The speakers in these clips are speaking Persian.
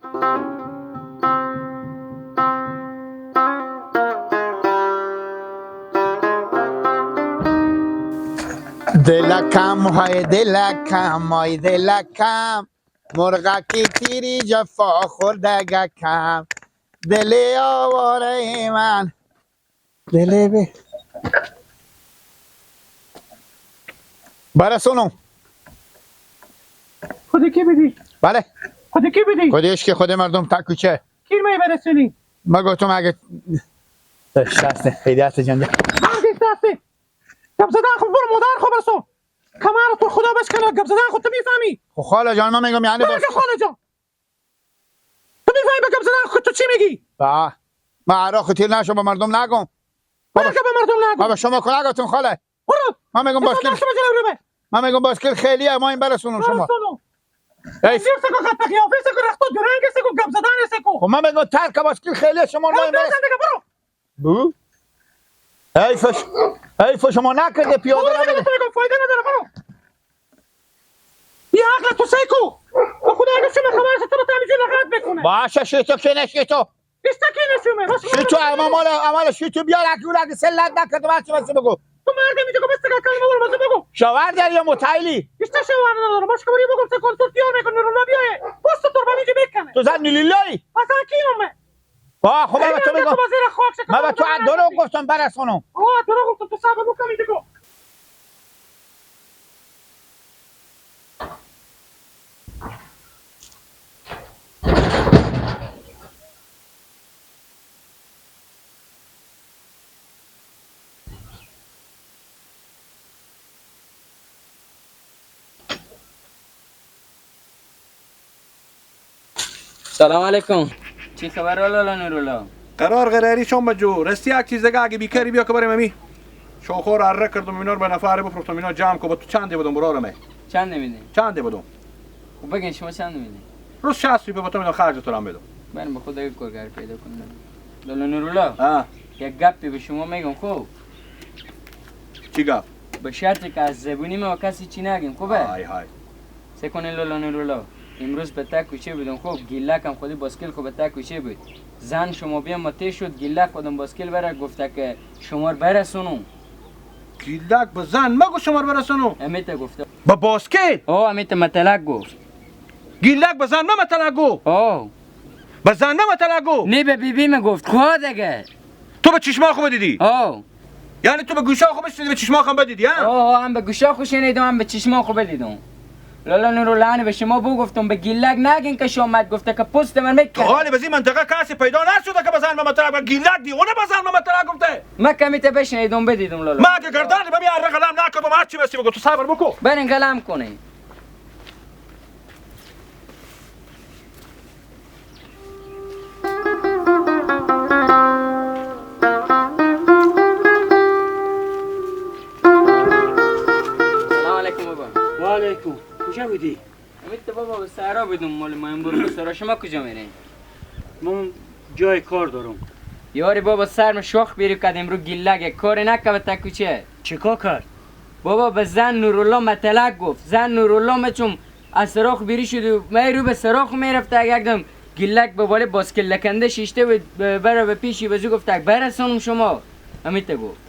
دلکم های دلکم های دلکم مرغکی تیری جفا خوردگکم دل آواره من دل به برسونم خودی کی بدی؟ بله خودی کی بدی؟ خودش که خود مردم تکوچه کی می برسونی؟ ما گفتم اگه شسته خیلی هست جنده مردی دستی گب زدن خود برو مادر خود برسون کمر تو خدا بشکنه گب زدن خود تو میفهمی خب خاله جان من میگم یعنی بگه خاله جان تو میفهمی به گب زدن خود تو چی میگی؟ با ما عراق خطیر نشو با مردم نگم بگه به مردم نگو بابا شما کن نگفتم خاله برو من میگم باسکل من میگم باسکل خیلیه ما این برسونم شما ای سکو خط قیافه سکو رختو درنگ سکو گب زدن سکو خب من میگم ترک باسکل خیلیه شما ما این برو بو حیف شما نکرده پیاده نمیده فایده نداره برو یه عقل تو سیکو با خدا اگه شما خبرش تو رو تمیجون لغت بکنه باشه شیطو که نشیطو بیسته که نشومه شیطو اما شیطو بیار اگه سلت نکرده بچه بسه بگو تو مرد میگه که بسته که کلمه برو بگو شاور داری یا متعیلی بیسته شوار نداره باشه که بری بگم سه کنسولتیون میکنه رو نبیایه پست تو رو میگه بکنه تو زن نیلیلایی اصلا کی نمه با خب من تو میگم من به تو دروغ گفتم برسونم دروغ گفتم تو صاحب مکمی دیگو سلام علیکم چی خبر لالا نورولا قراری شما بجو راستی یک چیز دیگه اگه بیکاری بیا که بریم امی شوخور اره کردم اینا رو به نفر بفروختم اینا جمع کو با تو چنده بدم برو رمه چند نمیدی چنده بدم خب بگین شما چند نمیدی روز 60 روپیه با تو میدم خرج تو هم بدم بریم به خدا یک کارگر پیدا کنم لالا نورولا ها یک گپی به شما میگم خوب چی گفت به شرطی که از زبونی ما کسی چی نگیم خوبه های سکنه لالا نورولا امروز به تک کوچه بودم خوب گیلک هم خودی باسکل خوب به تک کوچه بود زن شما بیا مته شد گیلک خودم باسکل بره گفته که شما رو برسونم گیلک به زن مگو شما رو برسونم امیت گفته با باسکل امیت متلک گفت گیلک به زن متلک گو به زن متلک گو نه به بیبی گفت خود دیگه تو به چشما خوب دیدی یعنی تو به گوشا خوب شدی به چشما هم بدیدی ها هم به گوشا خوش شنیدم هم به چشما خوب دیدم لالا نورالله به شما بو گفتم به گیلک نگین که شما گفته که پست من میکنه حالی به این منطقه کسی پیدا نشده که بزن به مطلب گیلک دی اون بزن به مطلب گفته ما کمیته بشنیدم بدیدم لالا ما که گردانی بمی اره قلم نکردم هر چی بسی بگو تو صبر بکو برین قلم کنی سلام علیکم بابا و علیکم کجا بودی؟ امید بابا به سهرا بودم مال مهمبور سهرا شما کجا میرین؟ من جای کار دارم یاری بابا سرم شوخ بیری که امرو گیلک کاری نکه به تکوچه چه کار کرد؟ بابا به زن نورالله متلک گفت زن نورالله مچم از سراخ بیری شد و می رو به سراخ میرفته اگردم گیلک به بالا باسکل لکنده شیشته و برا به پیشی بزو گفت برسونم شما امیت گفت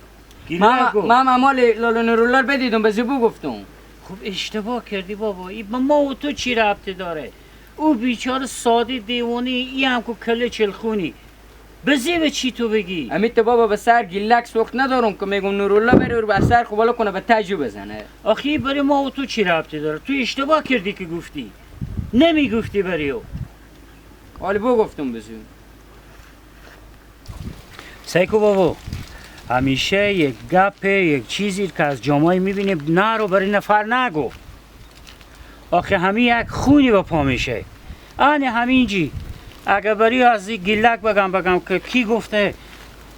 من مال لالا نورالله رو بدیدم به زبو گفتم خب اشتباه کردی بابا این ما و تو چی ربطی داره او بیچاره ساده دیوانی ای هم که کله چلخونی بزی به چی تو بگی امیت بابا به سر گیلک سوخت ندارم که میگم نورالله بری رو به سر خوب بالا کنه به تجو بزنه آخی برای ما و تو چی ربطی داره تو اشتباه کردی که گفتی نمیگفتی بریو حالی بو گفتم بزو سیکو بابا همیشه یک گپ یک چیزی که از جامعه میبینی نه رو برای نفر نگو آخه همین یک خونی با پا میشه آنه همینجی اگه بری از گیلک بگم که کی گفته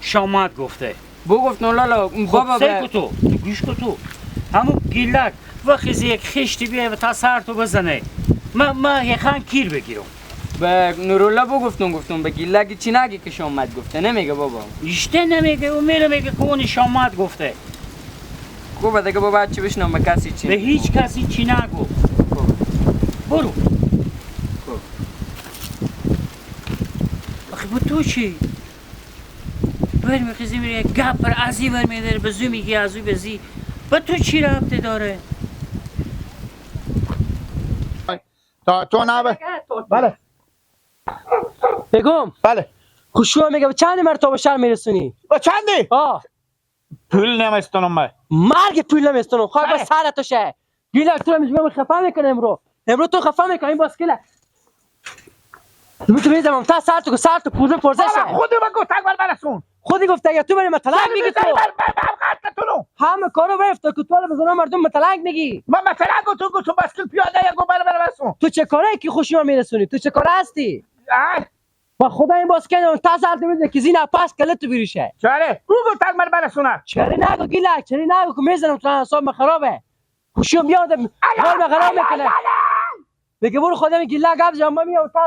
شامت گفته بو گفت لالا بابا سیکو تو گوش کو تو همون گیلک وقتی یک خشتی بیه و تا سر تو بزنه ما یخان کیر بگیرم به نورالله بو گفتم به گیلک چی نگی که شامت گفته نمیگه بابا اشته نمیگه او میگه که اون شامت گفته خوبه دیگه بابا چی بشنم به کسی چی به هیچ کسی چی نگو برو به تو چی؟ برمی خیزی میره یک گپ پر ازی برمی داره به زو میگی ازوی بزی به تو چی ربطه داره؟ تا تو نه بله بگم بله خوشو میگه به چند مرتبه به شهر میرسونی؟ با چندی؟ پول نمیستونم من مرگ پول نمیستونم خواه بله. بس سر تو شه گیلک تو رو خفه میکنه امرو تو خفه میکنه این باسکله تو میزم تا سر تو پوزه بابا شه خودی با گفتگ بر برسون خودی گفته اگه تو بری مطلق میگی تو همه کارو برفته که تو رو بزنم مردم مطلق میگی من مثلا تو بسکل پیاده یا گو بر برسون تو چه کاره که خوشی ما میرسونی تو چه کاره هستی با خدا این باسکل تا سر تو میزه که زینا پاس کله تو بریشه چاره او گفتگ من برسونه چری نگو گیلک چری نگو که میزنم تو حساب خرابه خوشی میاد حال خراب میکنه میگه برو خودم گیلک گفت جام میام تا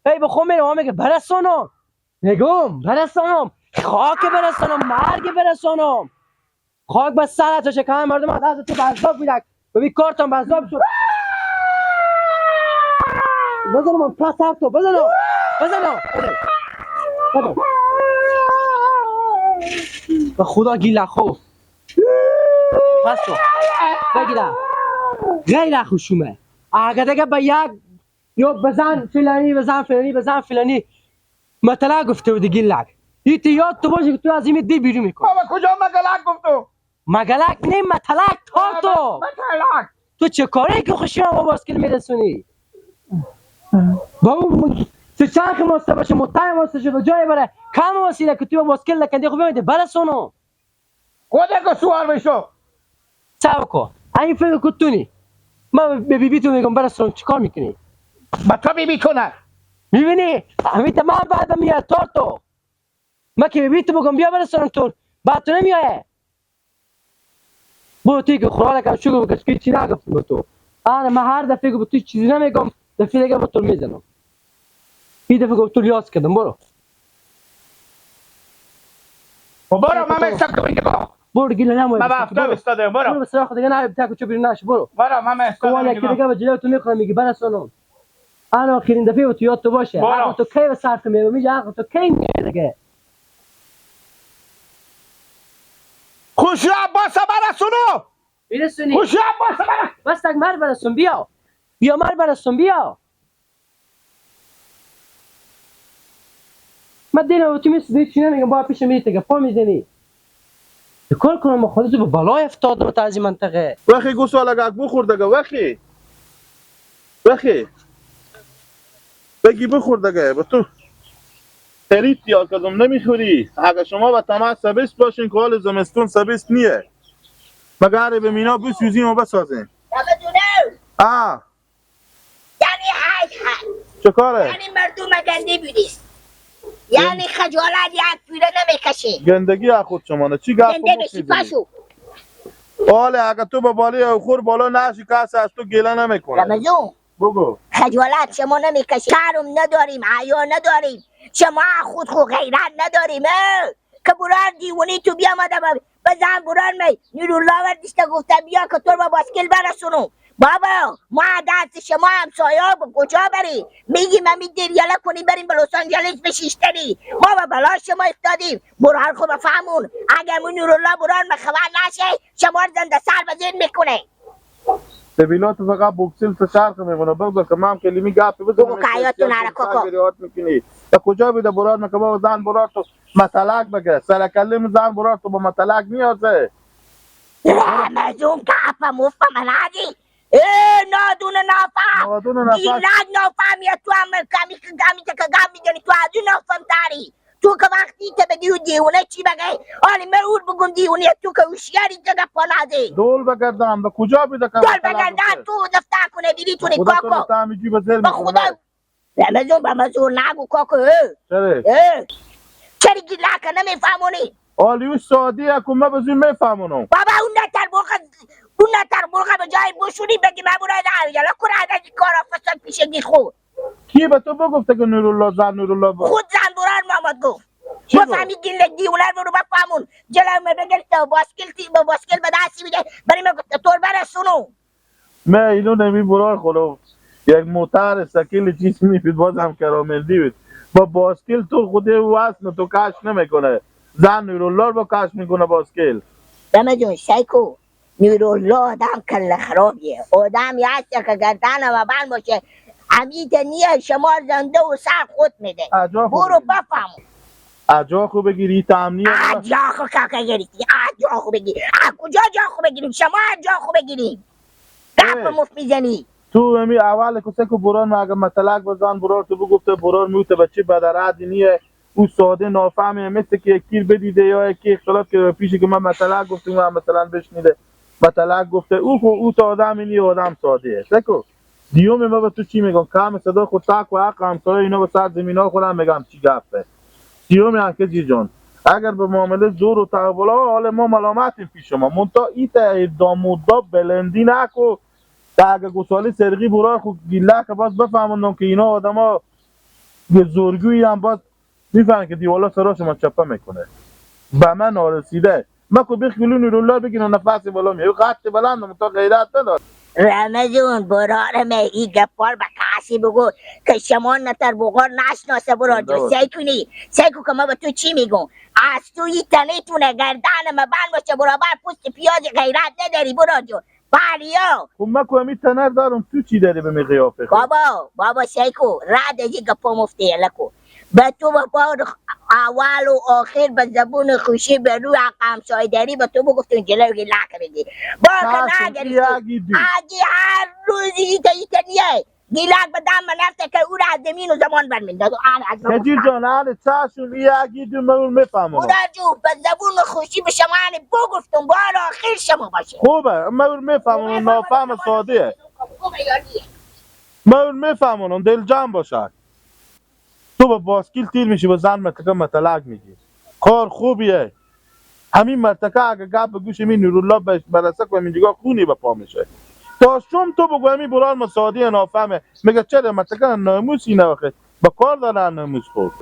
هی بخوام میرم میگه برسونم میگم برسونم خاک برسونم مرگ برسونم خاک بس سر تو شکای مردم از تو بازداب بیدک ببین کارتم بازداب شد بزنم پس هر تو بزنم به خدا گیلک خوب بس تو بگیرم غیر خوشومه اگه دیگه به یک یا بزن فلانی مطلع گفته بودی گیلک این یاد تو باشه که تو از این دی بیرون میکنی بابا کجا مگلک گفتو مگلک نه مطلق تا تو مگلک تو چه کاری که خوشی ما با باسکل میرسونی بابا تو چرخ ماسته باشه مطمئن ماسته شه به جای بره کم وسیله که تو با باسکل لکنده خوب میده برسونو خودی که سوار بشو چاو کو این فکر کتونی من به بی تو میگم برسون چیکار میکنی با تو بی تو نه میبینی همین تمام بعد میاد تو ما که بی تو بگم بیا برسونم تو بعد تو نمیای برو توی که خوراک کم شو بکش که چی نگفتم به تو آره من هر دفعه که به تو چیزی نمیگم دفعه دیگه به تو میزنم این دفعه گفت تو لیاز کردم برو برو من میستم تو اینجا برو گیله نموید من به افتاب استاده برو به سراخ دیگه نه بتاکو چو بیرون نش برو برو من کوال میستم یکی دیگه به جلو تو میخوام میگی برسونم انا آخرین دفعه و تو یاد تو باشه برو. عقل تو کی به سر تو میگه میگه عقل تو کی میگه دیگه خوشی عباس برسونو میرسونی خوشی عباس برسونو بس تک مر برسون بیا مر برسون بیا من دینا تو میسی چی نمیگم با پیش میری دیگه پا میزنی کار کنم خودتو به بالای افتادم تا از این منطقه وخی گوساله گاک بخور دگه وخی بگی بخور دگه به تو خرید تیار کردم نمیخوری اگه شما به طمع سبیست باشین که حال زمستون سبیست نیه مگر به مینا بسوزیم و بسازیم بدونه یعنی های چه کاره؟ یعنی مردم گنده بودیست یعنی خجالت یک پیره نمیکشی گندگی از خود شمانه چی گفت گنده بشی پاشو حاله اگه تو به بالی او خور بالا نشی کسی از تو گله نمیکنه رمزون بگو خجالت شما نمیکشی شرم نداریم حیا نداریم شما خود غیرت نداریم که برار دیونی تو بیامده بزن برار می نیرالله وردیشته گفته بیا که تو رو با باسکل برسونم بابا ما دست شما همسایه ها به کجا بری میگی من می دیریاله کنی بریم به لس آنجلس بشیشتری ما به بلا شما افتادیم برار خوب فهمون اگه من نیرالله برار مخبر نشه شما رو زنده سر به زیر میکنه دبیلات فقط بوکسیل تو شرق میمونه بگو که من کلمی گپی بزنم بگو که حیاتون هره کاکا تا کجا بیده برار مکبا زن برار تو مطلق بگه سرکلم زن برار تو با مطلق نیازه رمزون که اپا مفت من ندی نادون نافهم گیلک نافهمیه تو هم کمی که گم میدنی تو از اون نافهم تاری تو که وقتی که بگی او دیونه چی بگه آنی من اون بگم دیونه تو که اوشیاری که گپا نده دول بگردم به کجا بیده که دول بگردم تو دفتر کنه دیدی تو خدا تو کاکو نتامی جیب زل به خدا رمزون نگو کاکو چره؟ چری گیلک نمیفهمونی آلیوش سعادی اکومه بزوی میفهمونم بابا اون نتر مرغ به جای بشونی بگی من برای یالا کنه از این کارا فساد پیشگی خود کی به تو بگفته که نورالله زن نورالله خود زن بران محمد گفت چی گفت گفت؟ همین گیلک دیونه رو بفهمون جلو بگرد با باسکل به دستی میده برای من گفت طور برسونو من اینو نمی برار خلو یک موتر سکیل چیز میفید بازم کرامل دیوید با باسکل تو خود وزن تو کش نمیکنه. زن نورالله رو با کش میکنه باسکل. دم جون شیکو نورالله آدم کل خرابیه، آدمی هست که گردن و بند باشه حمید نیه شمار زنده و سر خود میده. عجا خوب برو بفهم عجا خوب بگیری تامنیه. جا خو که گرفتی جا خو بگیری کجا جا خو بگیریم شما جا خو بگیریم گپ مفت میزنی. تو همی اول کسی که بران اگه مطلق بزن برار تو بگفته برار میوته بچه بدرد نیه او ساده نافهمه مثل که یک تیر بدیده یا یک اختلاف که پیشی که من مطلق گفتم و مثلا بشنیده مطلق گفته او تا آدم اینی آدم ساده است. سکو دیوم ما به تو چی میگم کم صدا خود تاک و حق همسایه اینا به سر زمین ها خودم میگم چی گفته دیوم انکه جان اگر به معامله زور و تحولا حال ما ملامتیم پیش شما منتا ایتا دامودا بلندی نکو تا اگه گسالی سرقی برای خود گیله که باز بفهموندم که اینا آدم ها زورگویی هم باز میفهمن که دیوالا سراشو چپه میکنه به من نارسیده من که بیخ گلو نورالله بگیرن نفسی بالا میه قد بلندم تا غیرت ندار. رمزون برار می ای گپار به کسی بگو که شما نتر بغار نشناسه برار جو سیکونی سیکو که ما به تو چی میگم از توی تنیتونه گردن ما بند باشه برابر پوست پیاز غیرت نداری برار جو باریا. خب من که همی تنر دارم تو چی داری به می قیافه خود؟ بابا سیکو رد ازی گپا مفتی لکو به تو با اول و آخر به زبون خوشی به روی همسایه داری به تو بگفتون جلوی لک بگی با که نگریستی اگه هر روزی ایتا نیه گیلک به دم نفته که او را از زمین و زمان برمیندازو کجیر جان اهل چهشون ای اگی دو من میفهمونم او را جو به زبون خوشی به شما بگفتم بار آخر شما باشه خوبه من میفهمونم نافهم ساده من میفهمونم دل جمع باشد تو با باسکیل تیر میشی با زن مرتکه مطلق میگی کار خوبیه همین مرتکه اگه گپ به گوش می نورالله برسه که همین جگاه خونی به پا میشه تا شم تو بگو همین بران مسادی نافهمه میگه چرا مرتکه ناموسی نوخه با کار داره ناموس خود